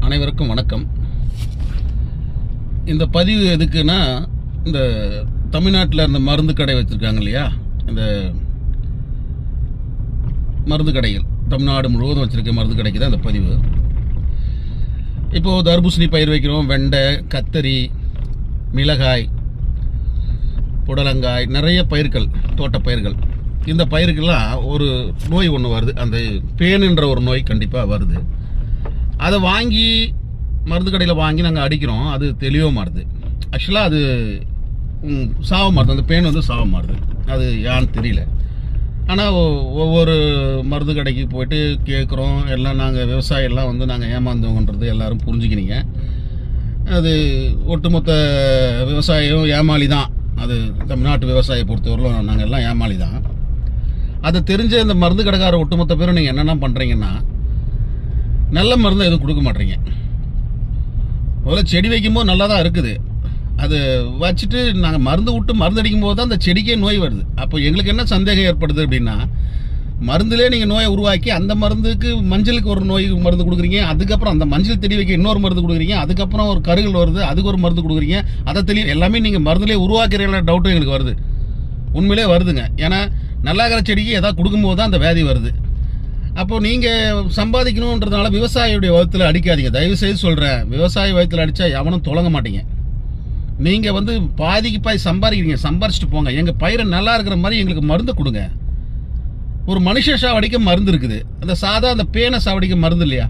அனைவருக்கும் வணக்கம். இந்த பதிவு எதுக்குன்னா, இந்த தமிழ்நாட்டில் இந்த மருந்து கடை வச்சுருக்காங்க இல்லையா, இந்த மருந்து கடைகள் தமிழ்நாடு முழுவதும் வச்சுருக்க மருந்து கடைக்கு தான் இந்த பதிவு. இப்போது தர்பூசணி பயிர் வைக்கிறோம், வெண்டை, கத்தரி, மிளகாய், புடலங்காய், நிறைய பயிர்கள், தோட்ட பயிர்கள். இந்த பயிருக்கெல்லாம் ஒரு நோய் ஒன்று வருது, அந்த பேனுன்ற ஒரு நோய் கண்டிப்பாக வருது. அதை வாங்கி மருந்து கடையில் வாங்கி நாங்கள் அடிக்கிறோம், அது தெளிவாக மாறுது. ஆக்சுவலாக அது சாவ மாறுது, அந்த பேன் வந்து சாவ மாறுது. அது ஏன்னு தெரியல. ஆனால் ஒவ்வொரு மருந்து கடைக்கு போயிட்டு கேட்குறோம், எல்லாம் நாங்கள் விவசாயெல்லாம் வந்து நாங்கள் ஏமாந்தோங்கன்றது எல்லோரும் புரிஞ்சுக்கினீங்க. அது ஒட்டுமொத்த விவசாயம் ஏமாளி தான். அது தமிழ்நாட்டு விவசாயியை பொறுத்தவரையிலும் நாங்கள் எல்லாம் ஏமாளி தான். அதை தெரிஞ்ச இந்த மருந்து கடைக்கார ஒட்டுமொத்த பேரும் நீங்கள் என்னென்ன பண்ணுறீங்கன்னா, நல்ல மருந்து எதுவும் கொடுக்க மாட்டீங்க. முதல்ல செடி வைக்கும்போது நல்லா தான் இருக்குது, அது வச்சுட்டு நாங்கள் மருந்து விட்டு மருந்து அடிக்கும் போது தான் அந்த செடிக்கே நோய் வருது. அப்போ எங்களுக்கு என்ன சந்தேகம் ஏற்படுது அப்படின்னா, மருந்துலேயே நீங்கள் நோயை உருவாக்கி அந்த மருந்துக்கு மஞ்சளுக்கு ஒரு நோய் மருந்து கொடுக்குறீங்க, அதுக்கப்புறம் அந்த மஞ்சள் செடி வைக்க இன்னொரு மருந்து கொடுக்குறீங்க, அதுக்கப்புறம் ஒரு கருகள் வருது, அதுக்கு ஒரு மருந்து கொடுக்குறீங்க. அதை தெளிவு எல்லாமே நீங்கள் மருந்துலேயே உருவாக்குறீங்களா டவுட்டும் எங்களுக்கு வருது. உண்மையிலே வருதுங்க. ஏன்னா நல்லாகிற செடிக்கு எதாவது கொடுக்கும்போது தான் அந்த வியாதி வருது. அப்போது நீங்கள் சம்பாதிக்கணுன்றதுனால விவசாயியுடைய வயிற்றில் அடிக்காதீங்க, தயவு செய்து சொல்கிறேன். விவசாய வயிற்றில் அடித்தா எவனும் தொடங்க மாட்டீங்க. நீங்கள் வந்து பாதிக்கு பாதி சம்பாதிக்கிறீங்க, சம்பாரிச்சிட்டு போங்க. எங்கள் பயிரை நல்லா இருக்கிற மாதிரி எங்களுக்கு மருந்து கொடுங்க. ஒரு மனுஷ சாவடிக்க மருந்து இருக்குது, அந்த சாதா அந்த பேனை சாவடிக்க மருந்து இல்லையா?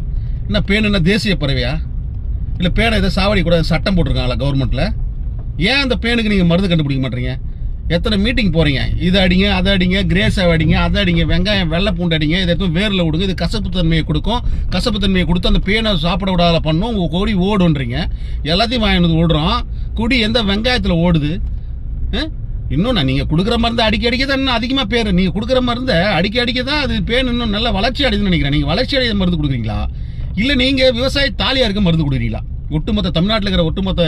என்ன பேன் என்ன தேசிய பறவையா? இல்லை பேனை இதை சாவடி கூட சட்டம் போட்டிருக்காங்களா கவர்மெண்ட்டில்? ஏன் அந்த பேனுக்கு நீங்கள் மருந்து கண்டுபிடிக்க மாட்டீங்க? எத்தனை மீட்டிங் போகிறீங்க, இதை அடிங்க, அதை அடிங்க, கிரேஸாக அடிங்க, அதை அடிங்க, வெங்காயம் வெள்ளை பூண்டு அடிங்க, இதை எதுவும் வேரில் விடுங்க, இது கசப்பு தன்மையை கொடுக்கும், கசப்பு தன்மையை கொடுத்து அந்த பேனை சாப்பிட விடாத பண்ணும், உங்கள் கொடி ஓடுன்றீங்க. எல்லாத்தையும் வாங்கினது ஓடுறோம், கொடி எந்த வெங்காயத்தில் ஓடுது? இன்னும் நீங்கள் கொடுக்குற மருந்து அடிக்க அடிக்க தான் இன்னும் அதிகமாக பேர். நீங்கள் கொடுக்குற மருந்தை அடிக்க அடிக்க தான் அது பேன் இன்னும் நல்லா வளர்ச்சி அடையுதுன்னு நினைக்கிறேன். நீங்கள் வளர்ச்சி அடைந்த மருந்து கொடுக்குறீங்களா, இல்லை நீங்கள் விவசாய தாலியாக இருக்க மருந்து கொடுக்குறீங்களா? ஒட்டுமொத்த தமிழ்நாட்டில் இருக்கிற ஒட்டுமொத்த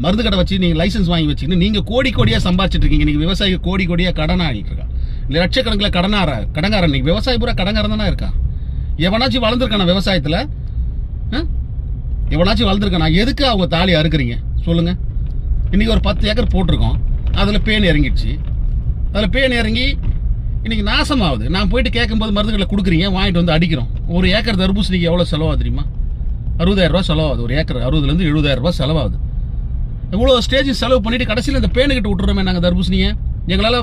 மருந்து கடை வச்சு நீங்கள் லைசன்ஸ் வாங்கி வச்சுக்கிட்டு நீங்கள் கோடி கோடியாக சம்பாதிச்சிட்டு இருக்கீங்க. நீங்கள் விவசாயி கோடி கோடியாக கடனாக ஆகிட்டு இருக்கா, இல்லை லட்சக்கணக்கில் கடங்காரன். நீங்கள் விவசாயி பூரா கடங்காரன் தானே இருக்கா? எவனாச்சும் வளர்ந்துருக்கானா விவசாயத்தில்? எவனாச்சும் வளர்ந்துருக்கானா? எதுக்கு அவங்க தாலி அறுக்குறீங்க சொல்லுங்கள்? இன்றைக்கி ஒரு 10 ஏக்கர் போட்டிருக்கோம், அதில் பேன் இறங்கிடுச்சு. அதில் பேன் இறங்கி இன்றைக்கி நாசமாகுது. நான் போயிட்டு கேட்கும்போது மருந்துகளை கொடுக்குறீங்க, வாங்கிட்டு வந்து அடிக்கிறோம். ஒரு ஏக்கர் தர்பூசணிக்கு எவ்வளோ செலவாகுது தெரியுமா? 60,000 ரூபா செலவாகுது. ஒரு ஏக்கர் 60,000 to 70,000 செலவாகுது. இவ்வளோ ஸ்டேஜ் செலவு பண்ணிவிட்டு கடைசியில் இந்த பேனுக்கிட்ட விட்டுறோமே நாங்கள் தர்பூசணியை. எங்களால்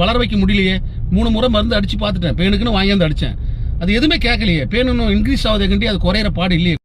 வளர வைக்க முடியலையே. 3 முறை மருந்து அடித்து பார்த்துட்டேன், பேனுக்குன்னு வாங்கியாந்து அடித்தேன், அது எதுவுமே கேட்கலையே. பேனு இன்னும் இன்க்ரீஸ் ஆகுது கண்டி, அது குறையிற பாடு இல்லையே.